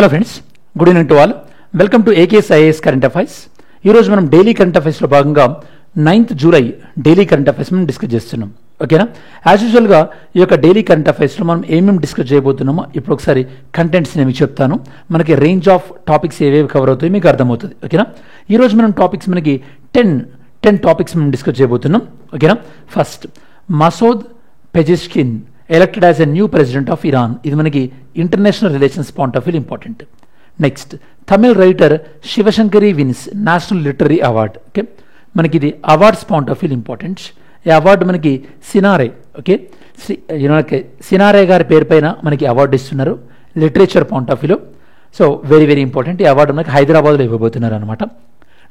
Hello friends, good evening to all. Welcome to AKS IAS current affairs. ఈరోజు మనం daily current అఫైర్స్లో భాగంగా 9th July daily current affairs మనం discuss చేస్తున్నాం. ఓకేనా? As యూజువల్గా ఈ యొక్క డైలీ కరెంట్ అఫైర్స్లో మనం ఏమేమి డిస్కస్ చేయబోతున్నామో ఇప్పుడు ఒకసారి కంటెంట్స్ నేను మీకు చెప్తాను. మనకి రేంజ్ ఆఫ్ టాపిక్స్ ఏవేవి కవర్ అవుతాయి మీకు అర్థమవుతుంది. ఓకేనా? ఈరోజు మనం టాపిక్స్ మనకి 10 టాపిక్స్ మనం డిస్కస్ చేయబోతున్నాం. ఓకేనా? First, Masoud Pezeshkian elected as a new president of Iran. ఇది మనకి international relations point of view important. Next, Tamil writer Sivasankari wins national literary award. Okay, మనకి ఇది awards point of view important. ఈ award మనకి సినారే, ఓకే, సినారే గారి పేరు పైన మనకి అవార్డు ఇస్తున్నారు లిటరేచర్ పాయింట్ ఆఫ్ వ్యూలో. So very very important. ఈ అవార్డు మనకి హైదరాబాద్లో ఇవ్వబోతున్నారు అనమాట.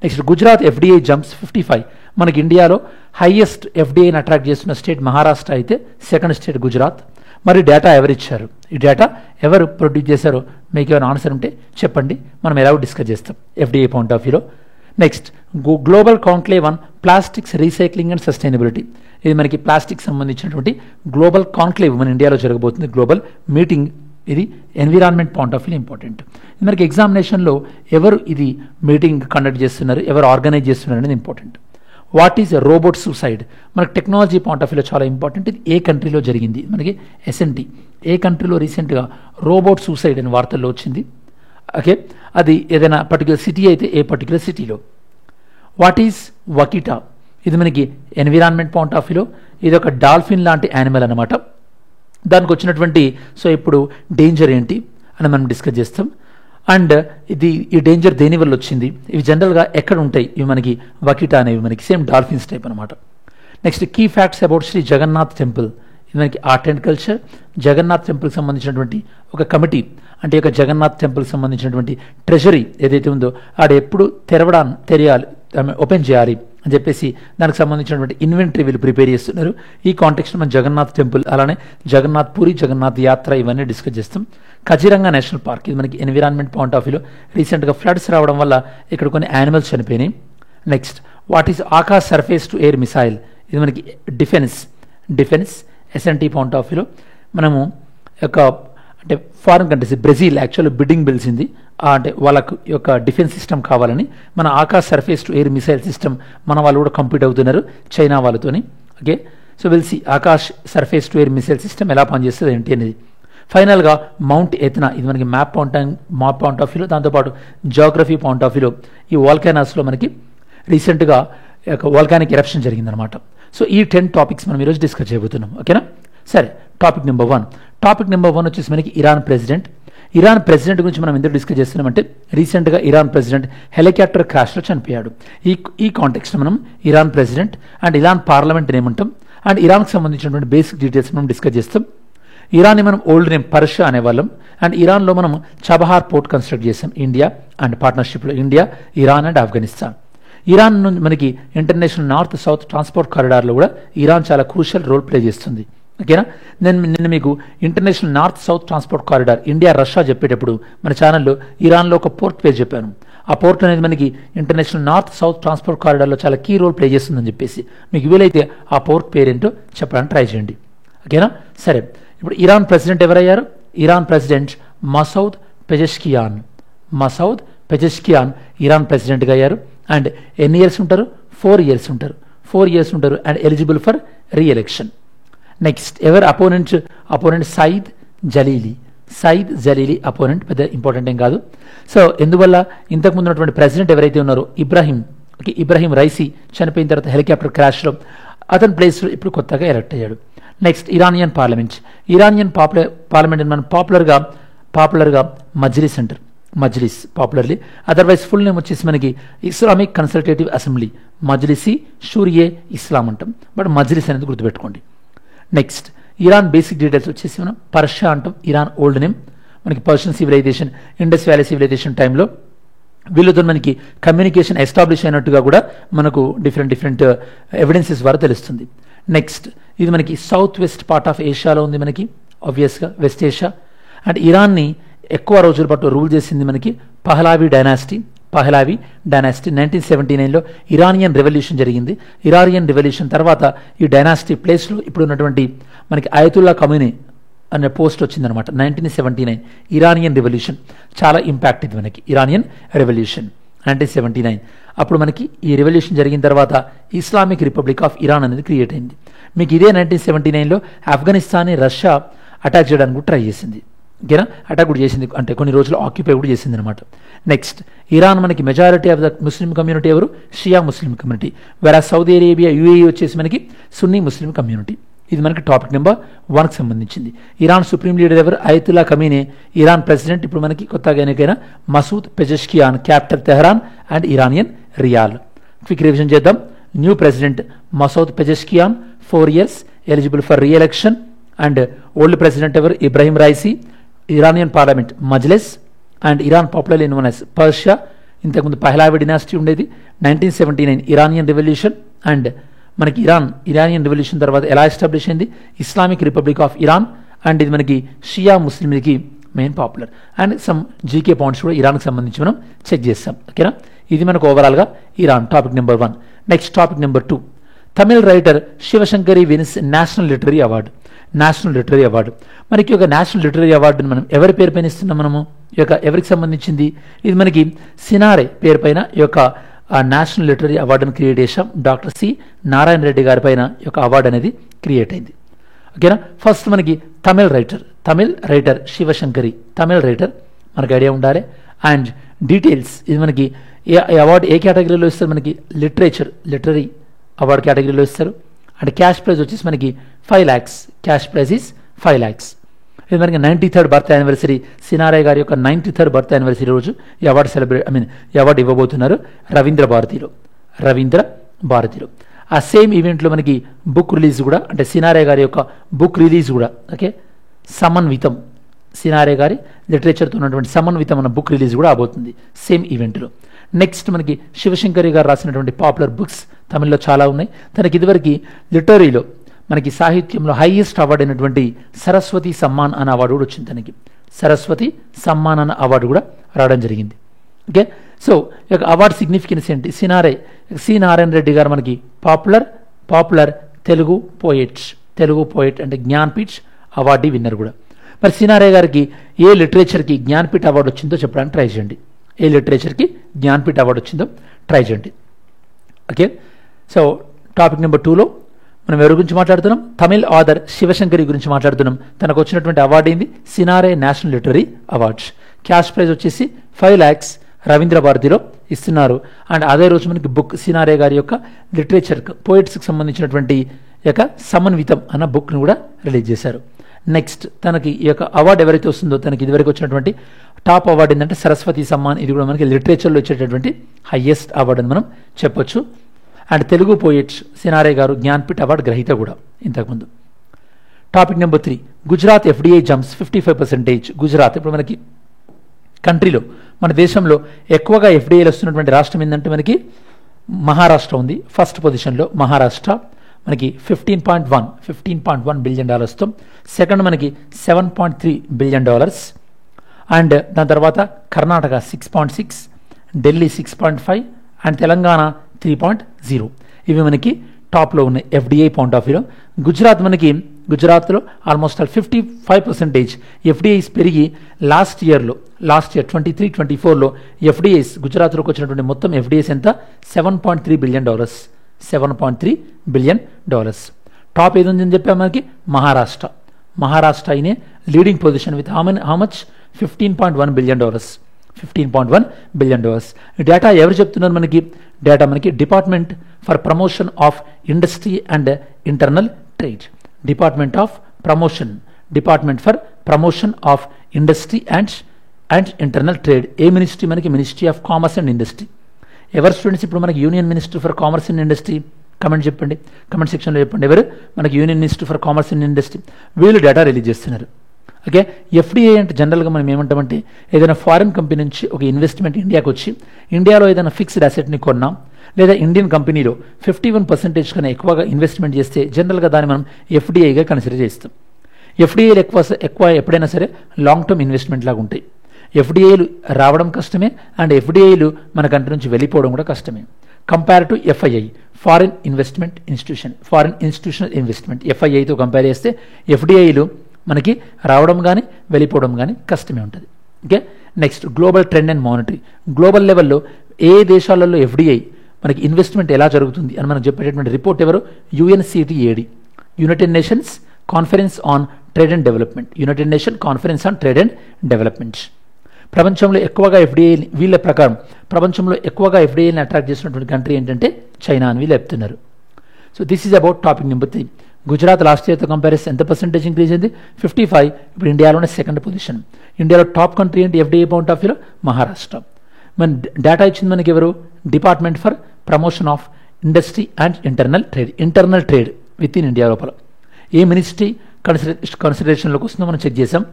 Next, Gujarat FDI jumps 55. మనకి ఇండియాలో హైయెస్ట్ ఎఫ్డిఐని అట్రాక్ట్ చేస్తున్న స్టేట్ మహారాష్ట్ర అయితే సెకండ్ స్టేట్ గుజరాత్. మరి డేటా ఎవరిచ్చారు, ఈ డేటా ఎవరు ప్రొడ్యూస్ చేశారో మీకు ఏమైనా ఆన్సర్ ఉంటే చెప్పండి, మనం ఎలా డిస్కస్ చేస్తాం ఎఫ్డిఐ పాయింట్ ఆఫ్ వ్యూలో. Next, global conclave on plastics recycling and sustainability. ఇది మనకి ప్లాస్టిక్ సంబంధించినటువంటి గ్లోబల్ కాంక్లేవ్ మన ఇండియాలో జరగబోతుంది, గ్లోబల్ మీటింగ్. ఇది environment point of view important. మనకి ఎగ్జామినేషన్లో ఎవరు ఇది మీటింగ్ కండక్ట్ చేస్తున్నారు, ఎవరు ఆర్గనైజ్ చేస్తున్నారు అనేది important. What is robot suicide, మనకి టెక్నాలజీ పాయింట్ ఆఫ్ వ్యూలో చాలా ఇంపార్టెంట్. ఇది ఏ కంట్రీలో జరిగింది, మనకి ఎస్ఎన్టీ ఏ కంట్రీలో రీసెంట్గా రోబోట్ సూసైడ్ అనే వార్తల్లో వచ్చింది. ఓకే, అది ఏదైనా పర్టికులర్ సిటీ అయితే ఏ పర్టికులర్ సిటీలో. వాట్ ఈజ్ వకీటా, ఇది మనకి ఎన్విరాన్మెంట్ పాయింట్ ఆఫ్ వ్యూలో ఇది ఒక డాల్ఫిన్ లాంటి యానిమల్ అనమాట. దానికి వచ్చినటువంటి ఇప్పుడు డేంజర్ ఏంటి అని మనం డిస్కస్ చేస్తాం. అండ్ ఈ డేంజర్ దేని వల్ల వచ్చింది, ఇవి జనరల్గా ఎక్కడ ఉంటాయి, ఇవి మనకి వకీటా అనేవి మనకి సేమ్ డాల్ఫిన్స్ టైప్ అనమాట. Next, key facts about Shri Jagannath temple. ఇది మనకి ఆర్ట్ అండ్ కల్చర్. జగన్నాథ్ టెంపుల్కి సంబంధించినటువంటి ఒక కమిటీ, అంటే ఒక జగన్నాథ్ టెంపుల్కి సంబంధించినటువంటి ట్రెజరీ ఏదైతే ఉందో ఆడ ఎప్పుడు తెరయాలి, ఓపెన్ చేయాలి అని చెప్పేసి దానికి సంబంధించినటువంటి ఇన్వెంటరీ వీళ్ళు ప్రిపేర్ చేస్తున్నారు. ఈ కాంటెక్స్ట్ మనం జగన్నాథ్ టెంపుల్, అలానే జగన్నాథ్ పూరి, జగన్నాథ్ యాత్ర ఇవన్నీ డిస్కస్ చేస్తాం. కజిరంగా నేషనల్ పార్క్, ఇది మనకి ఎన్విరాన్మెంట్ పాయింట్ ఆఫ్ వ్యూలో రీసెంట్గా ఫ్లడ్స్ రావడం వల్ల ఇక్కడ కొన్ని యానిమల్స్ చనిపోయినాయి. Next, what is Akash surface to air missile, ఇది మనకి డిఫెన్స్ ఎస్ఎన్టీ పాయింట్ ఆఫ్ వ్యూలో మనము అంటే foreign countries Brazil actually bidding పిలిచింది, అంటే వాళ్ళకు యొక్క డిఫెన్స్ సిస్టమ్ కావాలని మన Akash surface to air missile system మన వాళ్ళు కూడా కంప్లీట్ అవుతున్నారు చైనా వాళ్ళతోని. ఓకే, సో వెల్సి Akash surface to air missile system ఎలా పనిచేస్తుంది ఏంటి అనేది. ఫైనల్గా మౌంట్ ఎత్నా, ఇది మనకి మ్యాప్ పాయింట్ ఆఫ్ వ్యూలో, దాంతోపాటు జాగ్రఫీ పాయింట్ ఆఫ్ వ్యూలో ఈ వాల్కానాస్లో మనకి రీసెంట్గా వాల్కానిక్ ఎరప్షన్ జరిగిందనమాట. సో ఈ 10 టాపిక్స్ మనం ఈరోజు డిస్కస్ చేయబోతున్నాం. ఓకేనా? సరే, టాపిక్ నెంబర్ 1 వచ్చేసి మనకి ఇరాన్ ప్రెసిడెంట్ గురించి మనం ఎందుకు డిస్కస్ చేస్తున్నామంటే రీసెంట్గా ఇరాన్ ప్రెసిడెంట్ హెలికాప్టర్ క్రాష్లో చనిపోయాడు. ఈ కాంటెక్స్ట్ మనం Iran president and Iran parliament ఏమంటాం అండ్ ఇరాన్కి సంబంధించినటువంటి బేసిక్ డీటెయిల్స్ మనం డిస్కస్ చేస్తాం. ఇరాన్ని మనం ఓల్డ్ నేమ్ పర్షియా అనేవాళ్ళం. అండ్ ఇరాన్లో మనం చబహార్ పోర్ట్ కన్స్ట్రక్ట్ చేసాం, ఇండియా అండ్ పార్ట్నర్షిప్లో India, Iran and Afghanistan. Iran మనకి ఇంటర్నేషనల్ నార్త్ సౌత్ ట్రాన్స్పోర్ట్ కారిడార్లో కూడా ఇరాన్ చాలా క్రూషియల్ రోల్ ప్లే చేస్తుంది. ఓకేనా? నిన్న మీకు international north south transport corridor India Russia చెప్పేటప్పుడు మన ఛానల్లో ఇరాన్లో ఒక పోర్ట్ పేరు చెప్పాను. ఆ పోర్ట్ అనేది మనకి ఇంటర్నేషనల్ నార్త్ సౌత్ ట్రాన్స్పోర్ట్ కారిడార్లో చాలా కీ రోల్ ప్లే చేస్తుందని చెప్పేసి మీకు వీలైతే ఆ పోర్ట్ పేరేంటో చెప్పడానికి ట్రై చేయండి. ఓకేనా? సరే, ఇప్పుడు ఇరాన్ ప్రెసిడెంట్ ఎవరయ్యారు? Iran president Masoud Pezeshkian Iran ప్రెసిడెంట్గా అయ్యారు. అండ్ ఎన్ని ఇయర్స్ ఉంటారు? 4 ఇయర్స్ ఉంటారు and eligible for reelection. Next, ఎవరు అపోనెంట్ సయీద్ జలీలీ అపోనెంట్, పెద్ద ఇంపార్టెంట్ ఏం కాదు. సో ఎందువల్ల ఇంతకుముందు ఉన్నటువంటి ప్రెసిడెంట్ ఎవరైతే ఉన్నారో ఇబ్రాహీం రైసీ చనిపోయిన తర్వాత హెలికాప్టర్ క్రాష్లో అతని ప్లేస్లో ఇప్పుడు కొత్తగా ఎలక్ట్ అయ్యాడు. నెక్స్ట్, ఇరానియన్ పార్లమెంట్ మనం పాపులర్గా Majlis popularly, otherwise full name వచ్చేసి మనకి Islamic consultative assembly, Majlisi Shuraye Islam అంటాం, బట్ మజ్లిస్ అనేది గుర్తుపెట్టుకోండి. నెక్స్ట్, ఇరాన్ బేసిక్ డీటెయిల్స్ వచ్చేసి మనం పర్షియా అంటాం, ఇరాన్ ఓల్డ్ నేమ్. మనకి Persian civilization, Indus valley civilization టైంలో వీళ్ళతో మనకి కమ్యూనికేషన్ ఎస్టాబ్లిష్ అయినట్టుగా కూడా మనకు డిఫరెంట్ ఎవిడెన్సెస్ ద్వారా తెలుస్తుంది. నెక్స్ట్, ఇది మనకి సౌత్ వెస్ట్ పార్ట్ ఆఫ్ ఏషియాలో ఉంది, మనకి ఆబ్వియస్గా వెస్ట్ ఏషియా. అండ్ ఇరాన్ని ఎక్కువ రోజుల పాటు రూల్ చేసింది మనకి పహలావి డైనాసిటీ 1979లో ఇరానియన్ రెవల్యూషన్ జరిగింది. ఇరానియన్ రెవల్యూషన్ తర్వాత ఈ డైనాసిటీ ప్లేస్లో ఇప్పుడు ఉన్నటువంటి మనకి అయతుల్లా ఖమేనీ అనే పోస్ట్ వచ్చిందనమాట. 1979 ఇరానియన్ రెవల్యూషన్, చాలా ఇంపాక్ట్ ఇది మనకి. Iranian revolution 1979. అప్పుడు మనకి ఈ రెవల్యూషన్ జరిగిన తర్వాత ఇస్లామిక్ రిపబ్లిక్ ఆఫ్ ఇరాన్ అనేది క్రియేట్ అయింది. మీకు ఇదే 1979లో ఆఫ్ఘనిస్తాన్ని రష్యా అటాక్ చేయడానికి కూడా ట్రై చేసింది. ఓకేనా, అటాక్ కూడా చేసింది, అంటే కొన్ని రోజులు ఆక్యుపై కూడా చేసింది అనమాట. నెక్స్ట్, ఇరాన్ మనకి majority of the Muslim community ఎవరు? షియా ముస్లిం కమ్యూనిటీ. వేరే సౌదీ అరేబియా, యూఏఈ వచ్చేసి మనకి సున్నీ ముస్లిం కమ్యూనిటీ. ఇది మనకి టాపిక్ నెంబర్ 1కి సంబంధించింది. ఇరాన్ సుప్రీం లీడర్ ఎవరు? Ayatollah Khamenei. ఇరాన్ ప్రెసిడెంట్ ఇప్పుడు మనకి కొత్తగా ఎన్నికైన Masoud Pezeshkian. Capital Tehran and Iranian rial. Quick revision చేద్దాం. New president Masoud Pezeshkian, 4 years, eligible for reelection. And old president ఎవరు? Ebrahim Raisi. Iranian parliament Majlis. And Iran popularly known as Persia. ఇంతకుముందు Pahlavi dynasty ఉండేది. 1979 Iranian revolution. And మనకి Iranian revolution తర్వాత ఎలా establish అయింది? Islamic republic of Iran. And ఇది మనకి Shia ముస్లింలకి main popular. And some GK points కూడా ఇరాన్కి సంబంధించి మనం చెక్ చేస్తాం. ఓకేనా, ఇది మనకు ఓవరాల్గా Iran topic number 1. Next topic number 2, Tamil writer Sivasankari wins national literary award. National literary award మనకి ఒక నేషనల్ లిటరీ అవార్డుని మనం ఎవరి పేరు పైన ఇస్తున్నాం? మనము ఈ యొక్క ఎవరికి సంబంధించింది? ఇది మనకి సినారే పేరు పైన ఈ యొక్క నేషనల్ లిటరీ అవార్డును క్రియేట్ చేసాం. డాక్టర్ సి నారాయణ రెడ్డి గారి పైన ఈ యొక్క అవార్డు అనేది క్రియేట్ అయింది. ఓకేనా, ఫస్ట్ మనకి తమిళ్ రైటర్ శివశంకరి, తమిళ్ రైటర్ మనకి ఐడియా ఉండాలి. అండ్ డీటెయిల్స్, ఇది మనకి అవార్డు ఏ కేటగిరీలో ఇస్తారు? మనకి లిటరీ అవార్డు కేటగిరీలో ఇస్తారు. అండ్ క్యాష్ ప్రైజ్ వచ్చేసి మనకి 5 lakhs. Cash prize is 5 lakhs. ఇది మనకి 93rd బర్త్ యానివర్సరీ, సినారే గారి యొక్క 93rd బర్త్ యానివర్సరీ రోజు ఈ అవార్డు ఈ అవార్డు ఇవ్వబోతున్నారు రవీంద్ర భారతిలో. ఆ సేమ్ ఈవెంట్లో మనకి బుక్ రిలీజ్ కూడా, అంటే సినారే గారి యొక్క బుక్ రిలీజ్ కూడా, ఓకే, సమన్వితం, సినారే గారి లిటరేచర్తో ఉన్నటువంటి సమన్వితం అన్న బుక్ రిలీజ్ కూడా అవబోతుంది సేమ్ ఈవెంట్లో. నెక్స్ట్ మనకి శివశంకరి గారు రాసినటువంటి పాపులర్ బుక్స్ తమిళ్లో చాలా ఉన్నాయి. తనకి ఇదివరకు లిటరీలో మనకి సాహిత్యంలో హైయెస్ట్ అవార్డు అయినటువంటి సరస్వతి సమ్మాన్ అనే అవార్డు కూడా వచ్చింది. తనకి సరస్వతి సమ్మాన్ అన్న అవార్డు కూడా రావడం జరిగింది. ఓకే, సో ఈ యొక్క అవార్డు సిగ్నిఫికెన్స్ ఏంటి? సి నారాయణ రెడ్డి గారు మనకి పాపులర్ తెలుగు పోయిట్ అంటే జ్ఞాన్పీఠ్ అవార్డు విన్నర్ కూడా. మరి సినారే గారికి ఏ లిటరేచర్కి జ్ఞాన్పీఠ్ అవార్డు వచ్చిందో చెప్పడానికి ట్రై చేయండి. ఏ లిటరేచర్కి జ్ఞాన్పీఠ్ అవార్డు వచ్చిందో ట్రై చేయండి. ఓకే, సో టాపిక్ నెంబర్ 2లో మనం ఎవరి గురించి మాట్లాడుతున్నాం? తమిళ్ ఆథర్ శివశంకరి గురించి మాట్లాడుతున్నాం. తనకు వచ్చినటువంటి అవార్డు ఏంది? Cinare national literary awards. Cash prize వచ్చేసి 5 lakhs రవీంద్ర భారతిలో ఇస్తున్నారు. అండ్ అదే రోజు మనకి బుక్ సినారే గారి యొక్క లిటరేచర్ పోయిట్స్కి సంబంధించినటువంటి యొక్క సమన్వితం అన్న బుక్ను కూడా రిలీజ్ చేశారు. నెక్స్ట్, తనకి ఈ యొక్క అవార్డు ఎవరైతే వస్తుందో, తనకి ఇదివరకు వచ్చినటువంటి టాప్ అవార్డు ఏంటంటే సరస్వతి సమ్మాన్. ఇది కూడా మనకి లిటరేచర్లో వచ్చేటటువంటి హైయెస్ట్ అవార్డు అని మనం చెప్పొచ్చు. అండ్ తెలుగు పోయిట్స్ సినారే గారు జ్ఞాన్పీఠ్ అవార్డు గ్రహీత కూడా ఇంతకుముందు. Topic number 3, Gujarat FDI jumps 55%. Gujarat ఇప్పుడు మనకి కంట్రీలో, మన దేశంలో ఎక్కువగా ఎఫ్డిఐలు వస్తున్నటువంటి రాష్ట్రం ఏంటంటే మనకి మహారాష్ట్ర ఉంది. ఫస్ట్ పొజిషన్లో మహారాష్ట్ర మనకి $15.1 billion. సెకండ్ మనకి $7.3 billion. అండ్ దాని తర్వాత కర్ణాటక 6.6, ఢిల్లీ 6.5 అండ్ తెలంగాణ 3.0. ఇవి మనకి టాప్లో ఉన్నాయి ఎఫ్డిఐ పాయింట్ ఆఫ్ వ్యూలో. గుజరాత్లో ఆల్మోస్ట్ 55% ఎఫ్డిఐస్ పెరిగి లాస్ట్ ఇయర్ 23-24లో ఎఫ్డిఐస్ గుజరాత్లోకి వచ్చినటువంటి మొత్తం ఎఫ్డిఐస్ ఎంత? $7.3 billion. $7.3 billion. టాప్ ఏది ఉందని చెప్పా మనకి? మహారాష్ట్ర అయినే leading position with how much? $15.1 billion. $15.1 billion. Data ఎవరు చెప్తున్నారు మనకి? డేటా మనకి department for promotion of industry and internal trade. Department for promotion of industry and internal trade. ఏ మినిస్ట్రీ మనకి? Ministry of commerce and industry. ఎవరు students ఇప్పుడు మనకి union minister for commerce and industry? Comment సెక్షన్లో చెప్పండి. ఎవరు మనకి union minister for commerce and industry? వీళ్ళు డేటా రిలీజ్ చేస్తున్నారు. ఓకే, ఎఫ్డిఐ అంటే జనరల్గా మనం ఏమంటామంటే ఏదైనా ఫారిన్ కంపెనీ నుంచి ఒక ఇన్వెస్ట్మెంట్ ఇండియాకి వచ్చి ఇండియాలో ఏదైనా ఫిక్స్డ్ అసెట్ని కొన్నాం, లేదా ఇండియన్ కంపెనీలో 51% కన్నా ఎక్కువగా ఇన్వెస్ట్మెంట్ చేస్తే జనరల్గా దాన్ని మనం ఎఫ్డిఐగా కన్సిడర్ చేస్తాం. ఎఫ్డిఐలు ఎక్కువ ఎప్పుడైనా సరే లాంగ్ టర్మ్ ఇన్వెస్ట్మెంట్ లాగా ఉంటాయి. ఎఫ్డిఐలు రావడం కష్టమే, అండ్ ఎఫ్డిఐలు మన కంట్రీ నుంచి వెళ్ళిపోవడం కూడా కష్టమే. Compare to FII, foreign institutional investment, ఎఫ్ఐఐతో కంపేర్ చేస్తే ఎఫ్డిఐలు మనకి రావడం కానీ వెళ్ళిపోవడం కానీ కష్టమే ఉంటుంది. Okay, next global trend and monetary. Global లెవెల్లో ఏ దేశాలలో ఎఫ్డిఐ మనకి ఇన్వెస్ట్మెంట్ ఎలా జరుగుతుంది అని మనకు చెప్పేటటువంటి రిపోర్ట్ ఎవరు? UNCTAD, United Nations conference on trade and development. United Nation conference on trade and development. ప్రపంచంలో ఎక్కువగా ఎఫ్డిఐ, వీళ్ళ ప్రకారం ప్రపంచంలో ఎక్కువగా ఎఫ్డిఐని అట్రాక్ట్ చేసినటువంటి కంట్రీ ఏంటంటే చైనా అని వీళ్ళు చెప్తున్నారు. So this is about topic number 3. Gujarat last ఇయర్తో కంపారిజన్ ఎంత పర్సెంటేజ్ ఇంక్రీజ్ అయింది? 55. ఇప్పుడు ఇండియాలోనే సెకండ్ పొజిషన్. ఇండియాలో టాప్ కంట్రీ ఏంటి ఎఫ్డిఐ పాయింట్ ఆఫ్ వ్యూలో? మహారాష్ట్ర. మన డేటా ఇచ్చింది మనకి ఎవరు? Department for promotion of industry and internal trade with in India లోపల ఏ మినిస్ట్రీ కన్సిడరేషన్లోకి వస్తుందో మనం చెక్ చేసాం.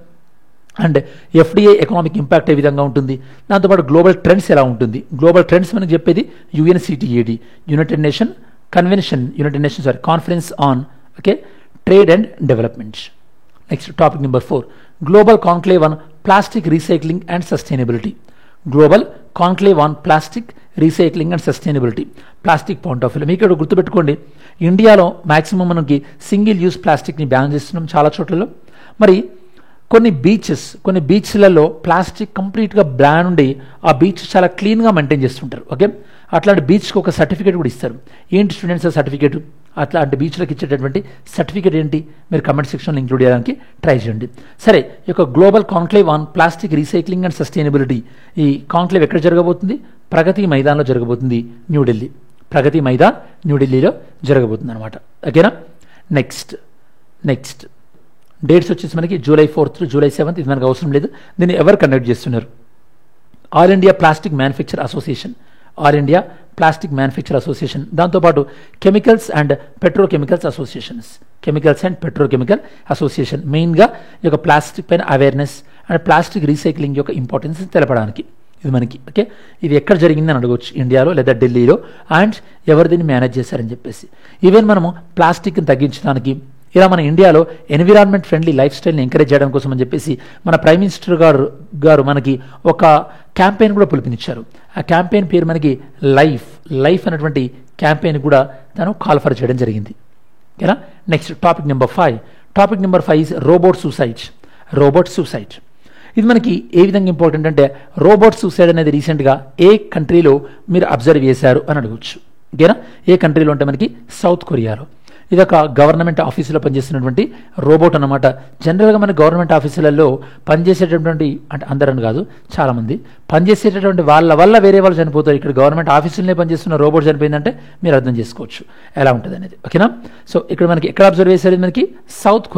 అండ్ ఎఫ్డిఐ ఎకనామిక్ ఇంపాక్ట్ ఏ విధంగా ఉంటుంది, దాంతోపాటు గ్లోబల్ ట్రెండ్స్ ఎలా ఉంటుంది. గ్లోబల్ ట్రెండ్స్ మనకి చెప్పేది UNCTAD, United Nation conference on trade and development. Next topic number 4, global conclave on plastic recycling and sustainability. Global conclave on plastic recycling and sustainability. Plastic point of వ్యూలో మీకు ఇక్కడ గుర్తుపెట్టుకోండి, ఇండియాలో maximum మనకి single use ప్లాస్టిక్ని ban చేస్తున్నాం చాలా చోట్లలో. మరి కొన్ని బీచ్లలో ప్లాస్టిక్ కంప్లీట్గా బ్యాన్ ఉండి ఆ బీచ్ చాలా క్లీన్గా మెయింటైన్ చేస్తుంటారు. ఓకే, అట్లాంటి బీచ్కి ఒక సర్టిఫికేట్ కూడా ఇస్తారు. ఏంటి స్టూడెంట్స్ ఆ సర్టిఫికేట్? అట్లాంటి బీచ్లకు ఇచ్చేటటువంటి సర్టిఫికేట్ ఏంటి? మీరు కమెంట్ సెక్షన్లో ఇంక్లూడ్ చేయడానికి ట్రై చేయండి. సరే, ఈ యొక్క global conclave on plastic recycling and sustainability, ఈ కాన్క్లేవ్ ఎక్కడ జరగబోతుంది? ప్రగతి మైదాన్లో జరగబోతుంది, న్యూఢిల్లీ. ప్రగతి మైదాన్ న్యూఢిల్లీలో జరగబోతుంది అనమాట. ఓకేనా. నెక్స్ట్ డేట్స్ వచ్చేసి మనకి July 4th to July 7th. ఇది మనకు అవసరం లేదు. దీన్ని ఎవరు కండక్ట్ చేస్తున్నారు? All India plastic manufacture association. దాంతోపాటు కెమికల్స్ అండ్ పెట్రోకెమికల్ అసోసియేషన్ మెయిన్గా ఈ యొక్క ప్లాస్టిక్ పైన అవేర్నెస్ అండ్ ప్లాస్టిక్ రీసైక్లింగ్ యొక్క ఇంపార్టెన్స్ తెలపడానికి ఇది మనకి. ఓకే, ఇది ఎక్కడ జరిగిందని అడగవచ్చు, ఇండియాలో లేదా ఢిల్లీలో, అండ్ ఎవరు దీన్ని మేనేజ్ చేశారని చెప్పేసి. ఈవెన్ మనము ప్లాస్టిక్ని తగ్గించడానికి, ఇలా మన ఇండియాలో ఎన్విరాన్మెంట్ ఫ్రెండ్లీ లైఫ్ స్టైల్ని ఎంకరేజ్ చేయడం కోసం అని చెప్పేసి మన ప్రైమ్ మినిస్టర్ గారు మనకి ఒక క్యాంపెయిన్ కూడా పిలుపునిచ్చారు. ఆ క్యాంపెయిన్ పేరు మనకి లైఫ్ అనేటువంటి క్యాంపెయిన్ కూడా తను కాల్ఫర్ చేయడం జరిగింది. ఓకేనా. Next topic number 5 is robot suicide. ఇది మనకి ఏ విధంగా ఇంపార్టెంట్ అంటే, రోబోట్ సూసైడ్ అనేది రీసెంట్గా ఏ కంట్రీలో మీరు అబ్జర్వ్ చేశారు అని అడగవచ్చు. ఓకేనా. ఏ కంట్రీలో అంటే మనకి సౌత్ కొరియాలో. ఇది ఒక గవర్నమెంట్ ఆఫీసులో పనిచేస్తున్నటువంటి రోబోట్ అన్నమాట. జనరల్గా మన గవర్నమెంట్ ఆఫీసులలో పనిచేసేటటువంటి, అంటే అందరని కాదు, చాలామంది పనిచేసేటటువంటి వాళ్ళ వల్ల వేరే వాళ్ళు చనిపోతారు. ఇక్కడ గవర్నమెంట్ ఆఫీసులనే పనిచేస్తున్న రోబోట్ చనిపోయిందంటే మీరు అర్థం చేసుకోవచ్చు ఎలా ఉంటుంది అనేది. ఓకేనా. సో ఇక్కడ మనకి ఎక్కడ అబ్జర్వ్ చేసేది? మనకి సౌత్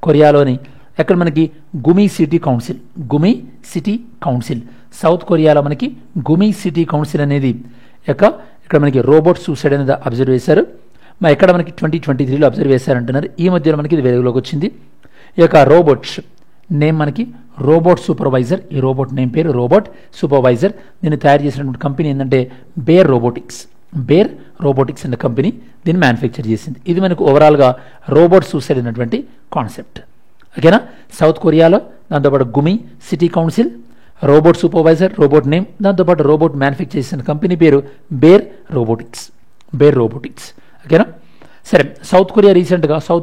కొరియాలోని ఎక్కడ మనకి గుమి సిటీ కౌన్సిల్. సౌత్ కొరియాలో మనకి గుమి సిటీ కౌన్సిల్ అనేది ఇక్కడ మనకి రోబోట్ సూసైడ్ అనేది అబ్జర్వ్ చేశారు. మరి ఎక్కడ మనకి 2023లో అబ్జర్వ్ చేశారంటున్నారు. ఈ మధ్యలో మనకి ఇది వెలుగులోకి వచ్చింది. ఈ యొక్క రోబోట్ నేమ్ మనకి రోబోట్ సూపర్వైజర్. ఈ రోబోట్ నేమ్ పేరు రోబోట్ సూపర్వైజర్. దీన్ని తయారు చేసినటువంటి కంపెనీ ఏంటంటే బేర్ రోబోటిక్స్ అనే కంపెనీ దీన్ని మ్యానుఫ్యాక్చర్ చేసింది. ఇది మనకు ఓవరాల్గా రోబోట్ సూసైడ్ అనేటువంటి కాన్సెప్ట్. ఓకేనా. సౌత్ కొరియాలో, దాంతోపాటు Gumi city council, robot supervisor, robot name, దాంతోపాటు రోబోట్ మ్యానుఫ్యాక్చర్ చేసిన కంపెనీ పేరు బేర్ రోబోటిక్స్. ఓకేనా. సరే, సౌత్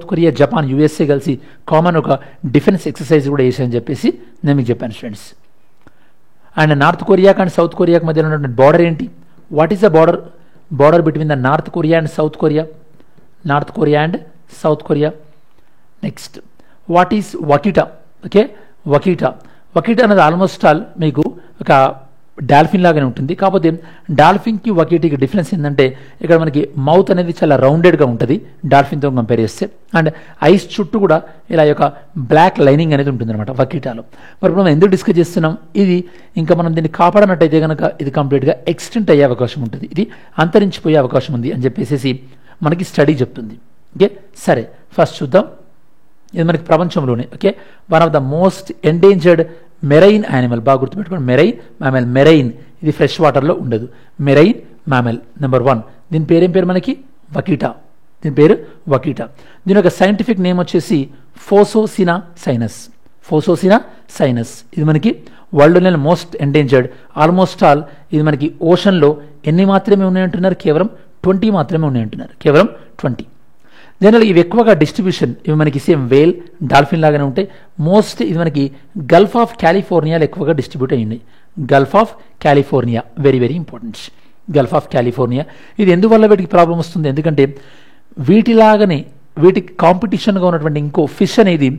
కొరియా జపాన్ USA కలిసి కామన్ ఒక డిఫెన్స్ ఎక్సర్సైజ్ కూడా చేశాయని చెప్పేసి నేను మీకు చెప్పాను స్టూడెంట్స్. అండ్ నార్త్ కొరియాకి అండ్ సౌత్ కొరియాకి మధ్య ఉన్నటువంటి బార్డర్ ఏంటి? What is the border between the North Korea and South Korea? Next what is vaquita? Okay, vaquita అనేది ఆల్మోస్ట్ ఆల్ మీకు ఒక డాల్ఫిన్ లాగానే ఉంటుంది. కాకపోతే డాల్ఫిన్కి వకీటీకి డిఫరెన్స్ ఏంటంటే, ఇక్కడ మనకి మౌత్ అనేది చాలా రౌండెడ్గా ఉంటుంది డాల్ఫిన్తో కంపేర్ చేస్తే. అండ్ ఐస్ చుట్టూ కూడా ఇలా యొక్క బ్లాక్ లైనింగ్ అనేది ఉంటుంది అనమాట వకీటాలో. మరి మనం ఎందుకు డిస్కస్ చేస్తున్నాం? ఇది ఇంకా మనం దీన్ని కాపాడనట్టయితే కనుక ఇది కంప్లీట్గా ఎక్స్టెంట్ అయ్యే అవకాశం ఉంటుంది, ఇది అంతరించిపోయే అవకాశం ఉంది అని చెప్పేసి మనకి స్టడీ చెప్తుంది. ఓకే, సరే ఫస్ట్ చూద్దాం. ఇది మనకి ప్రపంచంలోనే one of the most endangered marine animal. బాగా గుర్తుపెట్టుకోండి, మెరైన్ ఇది ఫ్రెష్ వాటర్లో ఉండదు. Marine mammal number 1. దీని పేరేం పేరు మనకి? వకీటా. దీని యొక్క సైంటిఫిక్ నేమ్ వచ్చేసి ఫోసోసినా సైనస్. ఇది మనకి వరల్డ్లోనే మోస్ట్ ఎండేంజర్డ్. ఆల్మోస్ట్ ఆల్ ఇది మనకి ఓషన్లో ఎన్ని మాత్రమే ఉన్నాయంటున్నారు? కేవలం 20 మాత్రమే ఉన్నాయంటున్నారు. కేవలం 20. జనరల్ ఇవి ఎక్కువగా డిస్ట్రిబ్యూషన్ ఇవి మనకి సేమ్ వేల్ డాల్ఫిన్ లాగానే ఉంటాయి. మోస్ట్ ఇది మనకి గల్ఫ్ ఆఫ్ కాలిఫోర్నియాలో ఎక్కువగా డిస్ట్రిబ్యూట్ అయ్యి ఉన్నాయి. Gulf of California very very important. Gulf of California ఇది ఎందువల్ల వీటికి ప్రాబ్లం వస్తుంది, ఎందుకంటే వీటిలాగానే వీటికి కాంపిటీషన్గా ఉన్నటువంటి ఇంకో ఫిష్ అనేది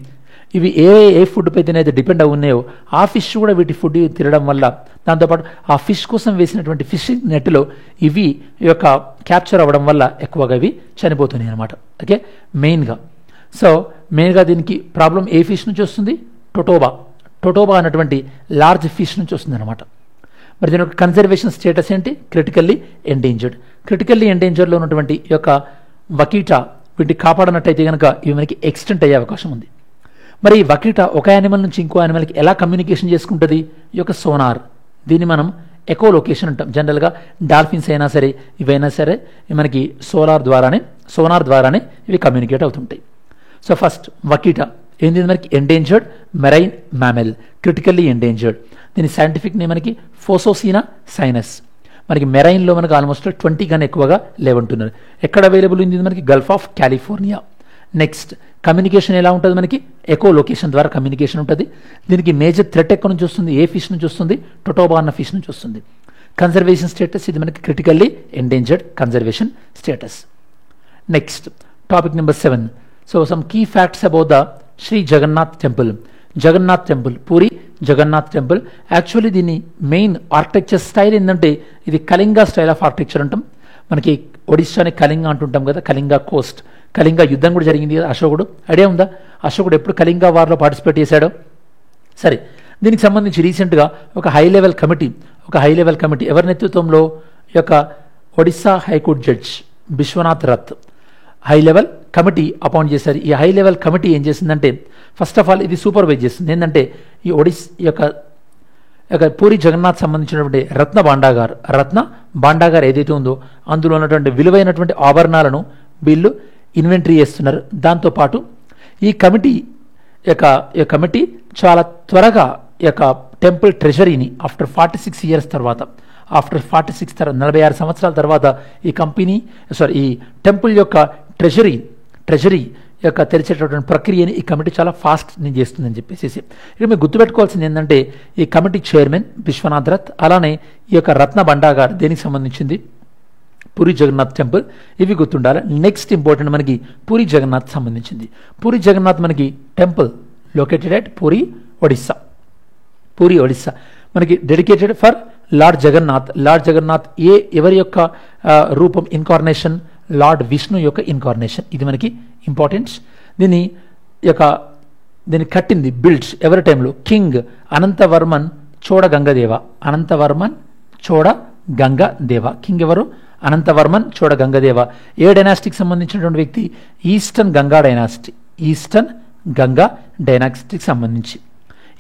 ఇవి ఏ ఫుడ్ పై అయితే డిపెండ్ అయి ఉన్నాయో ఆ ఫిష్ కూడా వీటి ఫుడ్ తినడం వల్ల దాంతోపాటు ఆ ఫిష్ కోసం వేసినటువంటి ఫిషింగ్ నెట్లో ఇవి యొక్క క్యాప్చర్ అవ్వడం వల్ల ఎక్కువగా ఇవి చనిపోతున్నాయి అనమాట. ఓకే, మెయిన్గా దీనికి ప్రాబ్లం ఏ ఫిష్ నుంచి వస్తుంది, టొటోబా అన్నటువంటి లార్జ్ ఫిష్ నుంచి వస్తుంది అనమాట. మరి దీని యొక్క కన్జర్వేషన్ స్టేటస్ ఏంటి, క్రిటికల్లీ ఎండేంజర్లో ఉన్నటువంటి ఈ యొక్క వకీటా వీటిని కాపాడనట్టయితే కనుక ఇవి మనకి ఎక్స్టెంట్ అయ్యే అవకాశం ఉంది. మరి ఈ వకీటా ఒక యానిమల్ నుంచి ఇంకో యానిమల్కి ఎలా కమ్యూనికేషన్ చేసుకుంటుంది, ఈ యొక్క సోనార్, దీన్ని మనం ఎకో లొకేషన్ అంటాం. జనరల్గా డాల్ఫిన్స్ అయినా సరే ఇవైనా సరే మనకి సోనార్ ద్వారానే ఇవి కమ్యూనికేట్ అవుతుంటాయి. సో ఫస్ట్ వకీటా ఏంది మనకి ఎండేంజర్డ్ మెరైన్ మ్యామెల్, క్రిటికల్లీ ఎండేంజర్డ్. దీని సైంటిఫిక్ నేమ్ మనకి ఫోసోసీనా సైనస్. మనకి మెరైన్లో మనకు ఆల్మోస్ట్ 20 కన్నా ఎక్కువగా లేవంటున్నారు. ఎక్కడ అవైలబుల్ ఉంది మనకి Gulf of California. Next communication ఎలా ఉంటుంది మనకి ఎకో లొకేషన్ ద్వారా కమ్యూనికేషన్ ఉంటుంది. దీనికి మేజర్ థ్రెట్ ఎక్కడి నుంచి వస్తుంది, ఏ ఫిష్ నుంచి వస్తుంది, టొటోబా అన్న ఫిష్ నుంచి వస్తుంది. కన్జర్వేషన్ స్టేటస్ ఇది మనకి critically endangered conservation status. Next topic number 7. So some key facts about the Shri Jagannath temple, Puri Jagannath temple. Actually దీని మెయిన్ ఆర్కిటెక్చర్ స్టైల్ ఏంటంటే ఇది కళింగ స్టైల్ ఆఫ్ ఆర్కిటెక్చర్ అంటాం. మనకి ఒడిశాని కళింగ అంటుంటాం కదా, కళింగ కోస్ట్, కళింగ యుద్ధం కూడా జరిగింది కదా అశోకుడు. ఐడియా ఉందా అశోకుడు ఎప్పుడు కళింగ వార్లో పార్టిసిపేట్ చేశాడో? సరే, దీనికి సంబంధించి రీసెంట్గా ఒక హై లెవెల్ కమిటీ ఎవరి నేతృత్వంలో, ఈ యొక్క Odisha high court judge Vishwanath Rath high level committee appoint చేశారు. ఈ హై లెవెల్ కమిటీ ఏం చేసిందంటే ఫస్ట్ ఆఫ్ ఆల్ ఇది సూపర్వైజ్ చేస్తుంది. ఏంటంటే ఈ యొక్క పూరి జగన్నాథ్ సంబంధించినటువంటి రత్న భాండాగార్ ఏదైతే ఉందో అందులో ఉన్నటువంటి విలువైనటువంటి ఆభరణాలను వీళ్ళు ఇన్వెంటరీ చేస్తున్నారు. దాంతోపాటు ఈ కమిటీ చాలా త్వరగా ఈ యొక్క టెంపుల్ ట్రెజరీని ఆఫ్టర్ 46 ఇయర్స్ తర్వాత 46 సంవత్సరాల తర్వాత ఈ టెంపుల్ యొక్క ట్రెజరీ యొక్క తెరిచేటటువంటి ప్రక్రియని ఈ కమిటీ చాలా ఫాస్ట్ చేస్తుందని చెప్పేసి ఇక్కడ మీరు గుర్తుపెట్టుకోవాల్సింది ఏంటంటే ఈ కమిటీ చైర్మన్ విశ్వనాథ్ రథ్, అలానే ఈ యొక్క రత్న భండాగార్ దేనికి సంబంధించింది, పూరి జగన్నాథ్ టెంపుల్, ఇవి గుర్తుండాలి. నెక్స్ట్ ఇంపార్టెంట్ మనకి పూరి జగన్నాథ్ సంబంధించింది. పూరి జగన్నాథ్ మనకి temple located at puri Odisha మనకి డెడికేటెడ్ ఫర్ లార్డ్ జగన్నాథ్ ఎవరి యొక్క రూపం ఇన్కార్నేషన్, లార్డ్ విష్ణు యొక్క ఇన్కార్నేషన్. ఇది మనకి ఇంపార్టెన్స్. దీన్ని కట్టింది బిల్డ్స్ ఎవరి టైంలో, కింగ్ అనంతవర్మన్ చోడ గంగదేవ. కింగ్ ఎవరు, అనంతవర్మన్ చోడ గంగదేవ. ఏ డైనాస్టీకి సంబంధించినటువంటి వ్యక్తి, ఈస్టర్న్ గంగా డైనాస్టీకి సంబంధించి.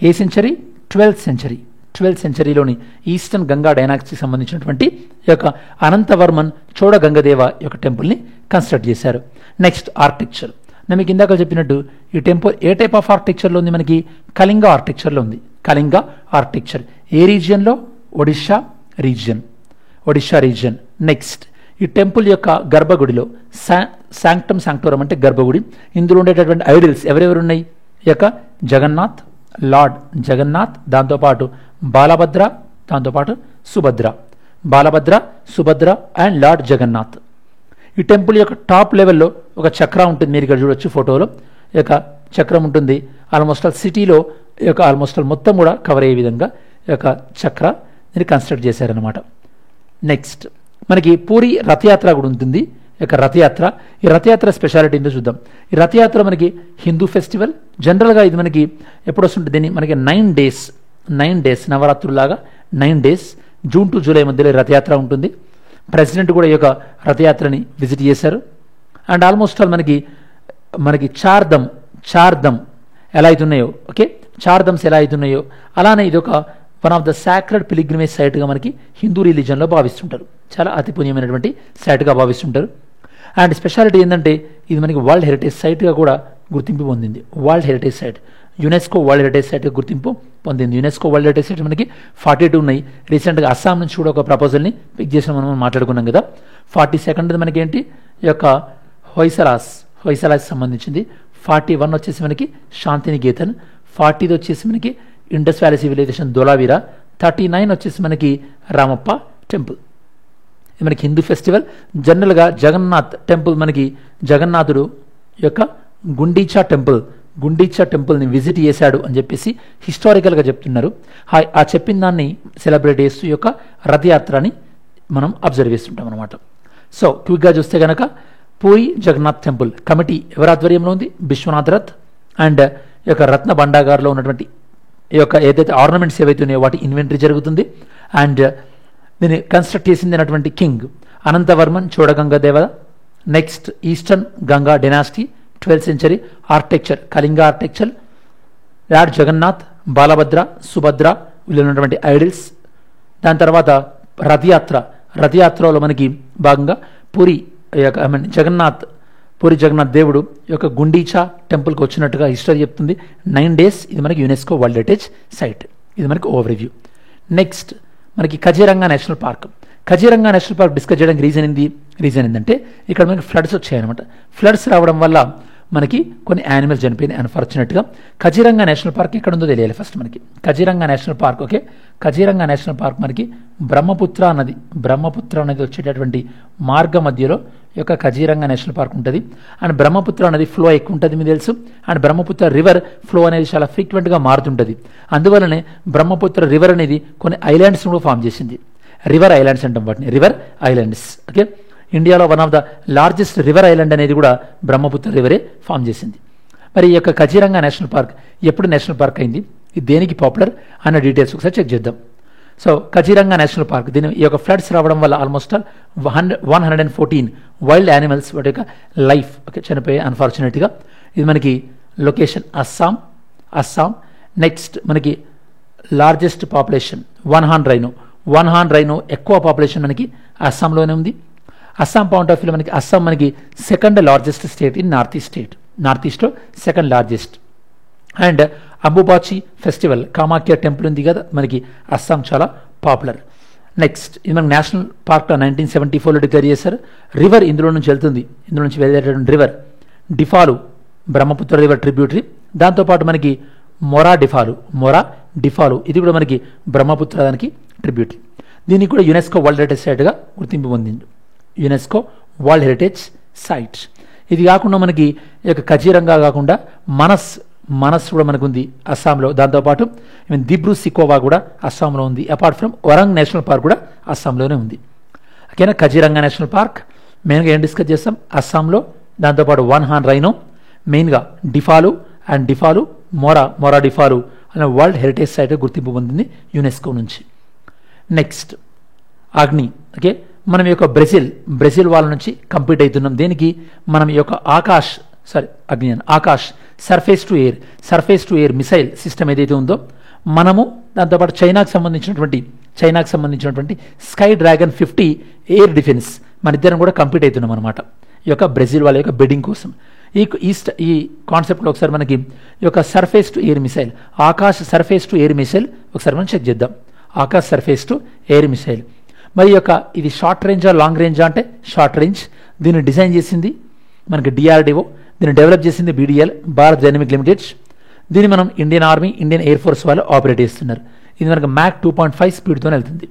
A century, 12th సెంచరీలోని eastern Ganga డైనాస్టీకి సంబంధించినటువంటి ఈ యొక్క అనంతవర్మన్ చోడ గంగదేవ యొక్క టెంపుల్ని కన్స్ట్రక్ట్ చేశారు. Next architecture. నేను మీకు ఇందాక చెప్పినట్టు ఈ టెంపుల్ ఏ టైప్ ఆఫ్ ఆర్కిటెక్చర్లో ఉంది, మనకి కళింగ ఆర్కిటెక్చర్లో ఉంది. కళింగ ఆర్కిటెక్చర్ ఏ రీజియన్లో, ఒడిషా రీజియన్. నెక్స్ట్ ఈ టెంపుల్ యొక్క గర్భగుడిలో శాంక్టోరం అంటే గర్భగుడి, ఇందులో ఉండేటటువంటి ఐడల్స్ ఎవరెవరు ఉన్నాయి, ఈ యొక్క లార్డ్ జగన్నాథ్, దాంతోపాటు బాలభద్ర, దాంతోపాటు సుభద్ర అండ్ లార్డ్ జగన్నాథ్. ఈ టెంపుల్ యొక్క టాప్ లెవెల్లో ఒక చక్రం ఉంటుంది, మీరు ఇక్కడ చూడొచ్చు ఫోటోలో. ఈ యొక్క చక్రం ఉంటుంది. ఆల్మోస్ట్ ఆల్ సిటీలో ఈ యొక్క ఆల్మోస్ట్ ఆల్ మొత్తం కూడా కవర్ అయ్యే విధంగా ఈ యొక్క చక్రాన్ని కన్స్ట్రక్ట్ చేశారనమాట. నెక్స్ట్ మనకి పూరి రథయాత్ర కూడా ఉంటుంది. ఈ రథయాత్ర స్పెషాలిటీ ఏంటో చూద్దాం. ఈ రథయాత్ర మనకి హిందూ ఫెస్టివల్. జనరల్గా ఇది మనకి ఎప్పుడు వస్తుంటుంది, దీన్ని మనకి 9 days నవరాత్రులాగా 9 days June to July మధ్యలో రథయాత్ర ఉంటుంది. ప్రెసిడెంట్ కూడా ఈ యొక్క రథయాత్రని విజిట్ చేశారు. అండ్ ఆల్మోస్ట్ ఆల్ మనకి చార్ధమ్ ఎలా అవుతున్నాయో, ఓకే, చార్ధమ్స్ ఎలా అవుతున్నాయో అలానే ఇది ఒక one of the sacred pilgrimage సైట్గా మనకి హిందూ రిలీజన్లో భావిస్తుంటారు. చాలా అతి పుణ్యమైనటువంటి సైట్గా భావిస్తుంటారు. అండ్ స్పెషాలిటీ ఏంటంటే ఇది మనకి వరల్డ్ హెరిటేజ్ సైట్గా కూడా గుర్తింపు పొందింది. యునెస్కో వరల్డ్ హెరిటేజ్ సైట్గా గుర్తింపు పొందింది. యునెస్కో వరల్డ్ హెరిటేజ్ సైట్ మనకి 42 ఉన్నాయి. రీసెంట్గా అస్సాం నుంచి కూడా ఒక ప్రపోజల్ని పిక్ చేసిన మనం మాట్లాడుకున్నాం కదా. 42nd మనకి ఏంటి, ఈ యొక్క హొయసలాకి సంబంధించింది. 41 వచ్చేసి మనకి శాంతినికేతన్, 40 వచ్చేసి మనకి ఇండస్ వ్యాలీ సివిలైజేషన్ ధోలావీరా, 39 వచ్చేసి మనకి రామప్ప టెంపుల్. ఇది మనకి హిందూ ఫెస్టివల్. జనరల్గా జగన్నాథ్ టెంపుల్ మనకి జగన్నాథుడు యొక్క గుండీచా టెంపుల్ని విజిట్ చేశాడు అని చెప్పేసి హిస్టారికల్గా చెప్తున్నారు. ఆ చెప్పిన దాన్ని సెలబ్రేట్ చేస్తూ ఈ యొక్క రథయాత్రని మనం అబ్జర్వ్ చేస్తుంటాం అనమాట. సో క్విక్గా చూస్తే కనుక పూరి జగన్నాథ్ టెంపుల్ కమిటీ ఎవరి ఆధ్వర్యంలో ఉంది? విశ్వనాథ్ రథ్. అండ్ ఈ యొక్క రత్న భండాగార్లో ఉన్నటువంటి ఈ యొక్క ఏదైతే ఆర్నమెంట్స్ ఏవైతే ఉన్నాయో వాటి ఇన్వెంటరీ జరుగుతుంది. అండ్ దీన్ని కన్స్ట్రక్ట్ చేసింది అయినటువంటి king Anantavarman Chodagangadeva. Next eastern Ganga dynasty 12th century architecture Kalinga architecture. Lord Jagannath, Balabhadra, Subhadra వీళ్ళు ఉన్నటువంటి ఐడిల్స్. దాని తర్వాత రథయాత్రలో మనకి భాగంగా పూరి జగన్నాథ్ దేవుడు యొక్క గుండీచా టెంపుల్కి వచ్చినట్టుగా హిస్టరీ చెప్తుంది. 9 days ఇది మనకి యునెస్కో వరల్డ్ హెరిటేజ్ సైట్. ఇది మనకి ఓవర్ రివ్యూ. నెక్స్ట్ మనకి Kaziranga national park. Kaziranga national park discuss చేయడానికి రీజన్ ఏంటంటే ఇక్కడ మనకి ఫ్లడ్స్ వచ్చాయన్నమాట. ఫ్లడ్స్ రావడం వల్ల మనకి కొన్ని యానిమల్స్ చనిపోయినాయి అన్ఫార్చునేట్గా. కజీరంగా నేషనల్ పార్క్ ఎక్కడ ఉందో తెలియాలి ఫస్ట్ మనకి. Kaziranga national park Kaziranga national park మనకి బ్రహ్మపుత్ర నది వచ్చేటటువంటి మార్గ మధ్యలో ఈ యొక్క కజీరంగా నేషనల్ పార్క్ ఉంటుంది. అండ్ బ్రహ్మపుత్ర నది ఫ్లో ఎక్కువ ఉంటుంది మీకు తెలుసు. అండ్ బ్రహ్మపుత్ర రివర్ ఫ్లో అనేది చాలా ఫ్రీక్వెంట్గా మారుతుంటుంది. అందువల్లనే బ్రహ్మపుత్ర రివర్ అనేది కొన్ని ఐలాండ్స్ కూడా ఫామ్ చేసింది. రివర్ ఐలాండ్స్ అంటాం వాటిని, రివర్ ఐలాండ్స్. ఇండియాలో one of the largest river island అనేది కూడా బ్రహ్మపుత్ర రివరే ఫామ్ చేసింది. మరి ఈ యొక్క కజీరంగా నేషనల్ పార్క్ ఎప్పుడు నేషనల్ పార్క్ అయింది, ఇది దేనికి పాపులర్ అన్న డీటెయిల్స్ ఒకసారి చెక్ చేద్దాం. సో కజీరంగా నేషనల్ పార్క్ ఈ యొక్క ఫ్లడ్స్ రావడం వల్ల ఆల్మోస్ట్ 114 వైల్డ్ యానిమల్స్ వాటి యొక్క లైఫ్ చనిపోయాయి అన్ఫార్చునేట్గా. ఇది మనకి లొకేషన్ అస్సాం. నెక్స్ట్ మనకి largest population one horn rhino ఎక్కువ పాపులేషన్ మనకి అస్సాంలోనే ఉంది. అస్సాం పాయింట్ ఆఫ్ వ్యూలో మనకి అస్సాం మనకి second largest state in North ఈస్ట్లో second largest. And Ambubachi festival Kamakhya temple ఉంది కదా మనకి అస్సాం చాలా పాపులర్. నెక్స్ట్ ఇది మనకి నేషనల్ పార్క్ 1974లో డిక్లేర్ చేశారు. రివర్ ఇందులో నుంచి వెళ్ళేటటువంటి river Diphlu Brahmaputra river tributary. దాంతోపాటు మనకి మొరా డిఫాలు ఇది కూడా మనకి బ్రహ్మపుత్ర దానికి ట్రిబ్యూటరీ. దీనికి కూడా యునెస్కో వరల్డ్ హెరిటేజ్ సైట్గా గుర్తింపు పొందింది. UNESCO world heritage site. ఇది కాకుండా మనకి ఈ యొక్క కజీరంగా కాకుండా మనస్ కూడా మనకు ఉంది అస్సాంలో. దాంతోపాటు దిబ్రూ సికోవా కూడా అస్సాంలో ఉంది. అపార్ట్ ఫ్రమ్ వరంగ్ నేషనల్ పార్క్ కూడా అస్సాంలోనే ఉంది. ఓకేనా. కజీరంగా నేషనల్ పార్క్ మెయిన్గా ఏం డిస్కస్ చేస్తాం అస్సాంలో. దాంతోపాటు వన్ హార్న్ రైనో మెయిన్గా డిఫాలు మొరా డిఫాలు అనే వరల్డ్ హెరిటేజ్ సైట్ గుర్తింపు పొందింది యునెస్కో నుంచి. నెక్స్ట్ అగ్ని. మనం ఈ యొక్క బ్రెజిల్ వాళ్ళ నుంచి కంప్లీట్ అవుతున్నాం. దేనికి మనం ఈ యొక్క Akash surface to air missile system ఏదైతే ఉందో మనము దాంతోపాటు చైనాకు సంబంధించినటువంటి స్కై డ్రాగన్ 50 ఎయిర్ డిఫెన్స్ మన ఇద్దరం కూడా కంప్లీట్ అవుతున్నాం అనమాట ఈ యొక్క బ్రెజిల్ వాళ్ళ యొక్క బిడ్డింగ్ కోసం. ఈ కాన్సెప్ట్లో ఒకసారి మనకి ఈ యొక్క surface to air missile Akash surface to air missile ఒకసారి మనం చెక్ చేద్దాం. Akash surface to air missile మరి యొక్క ఇది షార్ట్ రేంజా లాంగ్ రేంజా అంటే షార్ట్ రేంజ్. దీన్ని డిజైన్ చేసింది మనకి DRDO, దీన్ని డెవలప్ చేసింది BDL భారత్ డైనమిక్ లిమిటెడ్. దీన్ని మనం Indian army Indian air force వాళ్ళు ఆపరేట్ చేస్తున్నారు. ఇది మనకు మ్యాక్ 2.5 స్పీడ్తో వెళ్తుంది.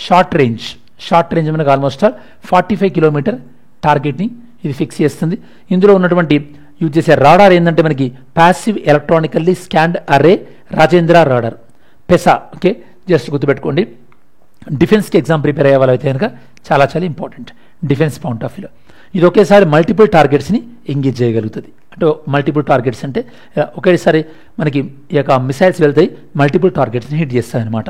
షార్ట్ రేంజ్ మనకు ఆల్మోస్ట్ 45 కిలోమీటర్ టార్గెట్ని ఇది ఫిక్స్ చేస్తుంది. ఇందులో ఉన్నటువంటి యూజ్ చేసే రాడార్ ఏంటంటే మనకి ప్యాసివ్ ఎలక్ట్రానికల్లీ స్కాన్డ్ అరే రాజేంద్ర రాడార్ పెసా. జస్ట్ గుర్తుపెట్టుకోండి. డిఫెన్స్కి ఎగ్జామ్ ప్రిపేర్ అయ్యే వాళ్ళైతే కనుక చాలా ఇంపార్టెంట్ డిఫెన్స్ పాయింట్ ఆఫ్ వ్యూలో. ఇది ఒకేసారి మల్టిపుల్ టార్గెట్స్ని ఎంగేజ్ చేయగలుగుతుంది. అంటే మల్టిపుల్ టార్గెట్స్ అంటే ఒకేసారి మనకి ఈ యొక్క మిసైల్స్ వెళ్తాయి, మల్టిపుల్ టార్గెట్స్ని హిట్ చేస్తాయి అనమాట.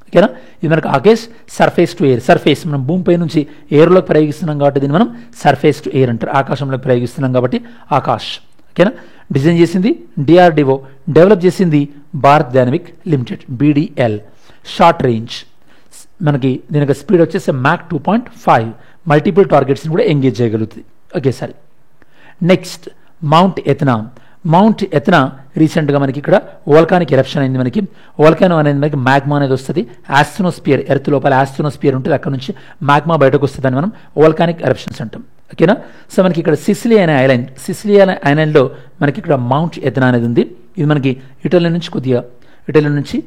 ఓకేనా. ఇది మనకు Akash surface to air. Surface మనం భూమిపై నుంచి ఎయిర్లోకి ప్రయోగిస్తున్నాం కాబట్టి దీన్ని మనం సర్ఫేస్ టు ఎయిర్ అంటారు. ఆకాశంలోకి ప్రయోగిస్తున్నాం కాబట్టి ఆకాశ్. ఓకేనా. డిజైన్ చేసింది DRDO, డెవలప్ చేసింది Bharat dynamic limited BDL. Short range మనకి దీని యొక్క స్పీడ్ వచ్చేసి మ్యాక్ 2.5 మల్టిపుల్ టార్గెట్స్ని కూడా ఎంగేజ్ చేయగలుగుతుంది ఒకేసారి. నెక్స్ట్ మౌంట్ ఎత్నా రీసెంట్గా మనకి ఇక్కడ వోల్కానిక్ ఎరప్షన్ అయింది. మనకి వోల్కానో అనేది మనకి మ్యాగ్మా అనేది వస్తుంది. ఆస్ట్రోనోస్పియర్ ఎర్త్ లోపల ఆస్ట్రోనోస్పియర్ ఉంటుంది, అక్కడ నుంచి మ్యాగ్మా బయటకు వస్తుంది అని మనం వోల్కానిక్ ఎరప్షన్స్ అంటాం. ఓకేనా. సో మనకి ఇక్కడ సిసిలీ అనే ఐలాండ్లో మనకి ఇక్కడ మౌంట్ ఎత్నా అనేది ఉంది. ఇది మనకి ఇటలీ నుంచి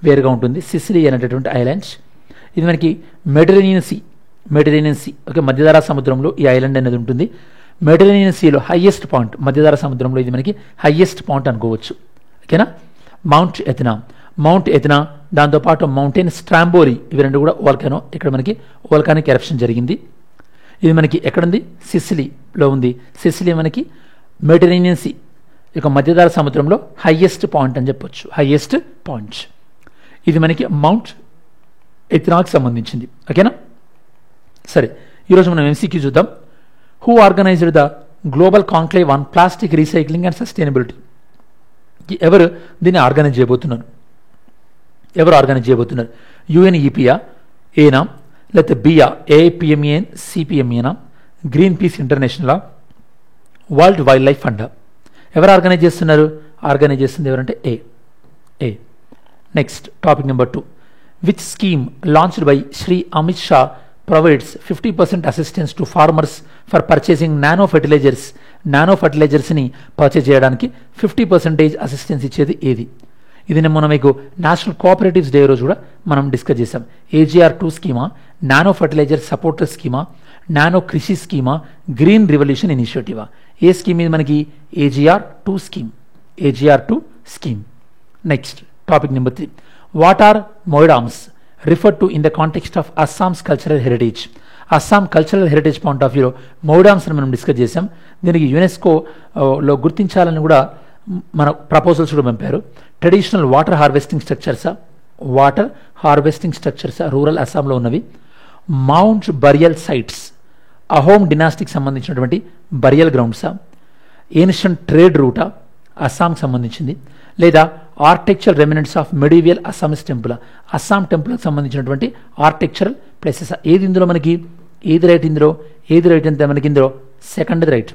వేరుగా ఉంటుంది సిసిలీ అనేటటువంటి ఐలాండ్స్. ఇది మనకి మెడిటరేనియన్ సీ ఓకే, మధ్యధరా సముద్రంలో ఈ ఐలాండ్ అనేది ఉంటుంది. మెడిటరేనియన్ సీలో హైయెస్ట్ పాయింట్, మధ్యధరా సముద్రంలో ఇది మనకి హైయెస్ట్ పాయింట్ అనుకోవచ్చు. ఓకేనా. మౌంట్ ఎత్నా దాంతోపాటు మౌంటైన్ స్ట్రాంబోలి, ఇవి రెండు కూడా వోల్కానో. ఇక్కడ మనకి వోల్కానిక్ ఎరప్షన్ జరిగింది. ఇది మనకి ఎక్కడుంది, సిసిలీలో ఉంది. సిసిలీ మనకి మెడిటరేనియన్ సీ ఇక మధ్యధరా సముద్రంలో హైయెస్ట్ పాయింట్ అని చెప్పొచ్చు, హైయెస్ట్ పాయింట్. ఇది మనకి మౌంట్ ఎత్నాకి సంబంధించింది. ఓకేనా. సరే, ఈరోజు మనం ఎంసీక్యూ చూద్దాం. Who organized the global conclave on plastic recycling and sustainability? ఎవరు దీన్ని ఆర్గనైజ్ చేయబోతున్నారు? యుఎన్ఈపియా ఏనా, లేకపోతే బియా ఏఐపిఎంఏఎన్ సిపిఎంఏనా, గ్రీన్ పీస్ ఇంటర్నేషనలా, వరల్డ్ వైల్డ్ లైఫ్ ఫండా? ఎవరు ఆర్గనైజ్ చేస్తున్నారు? ఆర్గనైజ్ చేస్తుంది ఎవరంటే A. Next topic number 2. Which scheme launched by Shri Amit Shah provides 50% assistance to farmers for purchasing nano fertilizers ని పర్చేజ్ చేయడానికి 50% అసిస్టెన్స్ ఇచ్చేది ఏది? ఇది మొన్న మీకు నేషనల్ కోఆపరేటివ్స్ డే రోజు కూడా మనం డిస్కస్ చేసాం. AGR2 స్కీమా, నానో ఫర్టిలైజర్ సపోర్టర్ స్కీమా, నానో కృషి స్కీమా, గ్రీన్ రివల్యూషన్ ఇనిషియేటివా? ఏ స్కీమ్ ఇది మనకి? AGR2 scheme. Next topic number 3. What are moidams referred to in the context of Assam's cultural heritage? Assam cultural heritage point of వ్యూలో మోయిడామ్స్ని మనం డిస్కస్ చేసాం. దీనికి యునెస్కోలో గుర్తించాలని కూడా మన ప్రపోజల్స్ కూడా పంపారు. ట్రెడిషనల్ వాటర్ హార్వెస్టింగ్ స్ట్రక్చర్సా రూరల్ అస్సాంలో ఉన్నవి. Mount burial sites Ahom dynastic సంబంధించినటువంటి బరియల్ గ్రౌండ్సా? ఏన్షియంట్ ట్రేడ్ రూటా అస్సాంకి సంబంధించింది? లేదా architectural remnants of medieval Assamese temple, Assam టెంపుల్కి సంబంధించినటువంటి ఆర్కిటెక్చరల్ ప్లేసెస్? ఏది ఇందులో మనకి? ఏది రైట్ అంటే మనకి ఇందులో సెకండ్ది right.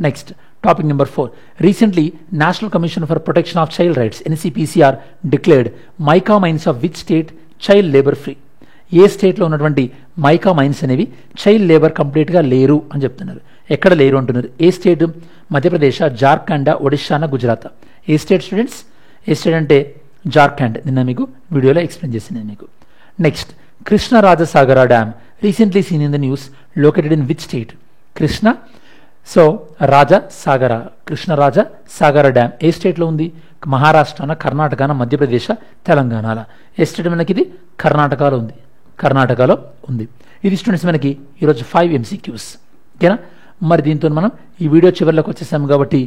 Next topic number 4. Recently national commission for protection of child rights NCPCR declared mica mines of which state child labour free? ఏ స్టేట్లో ఉన్నటువంటి మైకా మైన్స్ అనేవి చైల్డ్ లేబర్ కంప్లీట్గా లేరు అని చెప్తున్నారు. ఎక్కడ లేరు అంటున్నారు? ఏ స్టేట్? మధ్యప్రదేశ్, జార్ఖండ్, ఒడిషానా, గుజరాత్? ఏ స్టేట్ స్టూడెంట్స్? ఏ స్టేట్ అంటే జార్ఖండ్. నిన్న మీకు వీడియోలో ఎక్స్ప్లెయిన్ చేసింది మీకు. Next కృష్ణరాజసాగర dam recently scene in the news located in which state? కృష్ణరాజసాగర dam ఏ స్టేట్లో ఉంది? మహారాష్ట్రనా, కర్ణాటకనా, మధ్యప్రదేశ్, తెలంగాణ? ఏ స్టేట్ మనకి ఇది? కర్ణాటకలో ఉంది. ఇది స్టూడెంట్స్ మనకి ఈరోజు 5 MCQs. ఓకేనా. మరి దీంతో మనం ఈ వీడియో చివరిలోకి వచ్చేసాము కాబట్టి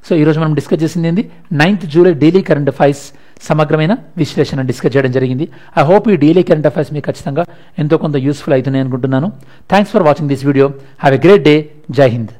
సో ఈరోజు మనం డిస్కస్ చేసింది ఏంది? 9th July daily current affairs సమగ్రమైన విశ్లేషణ డిస్కస్ చేయడం జరిగింది. ఐ హోప్ ఈ డైలీ కరెంట్ అఫైర్స్ మీకు ఖచ్చితంగా ఎంతో కొంత యూస్ఫుల్ అవుతున్నాయి అనుకుంటున్నాను. Thanks for watching this video. Have a great day. జై హింద్.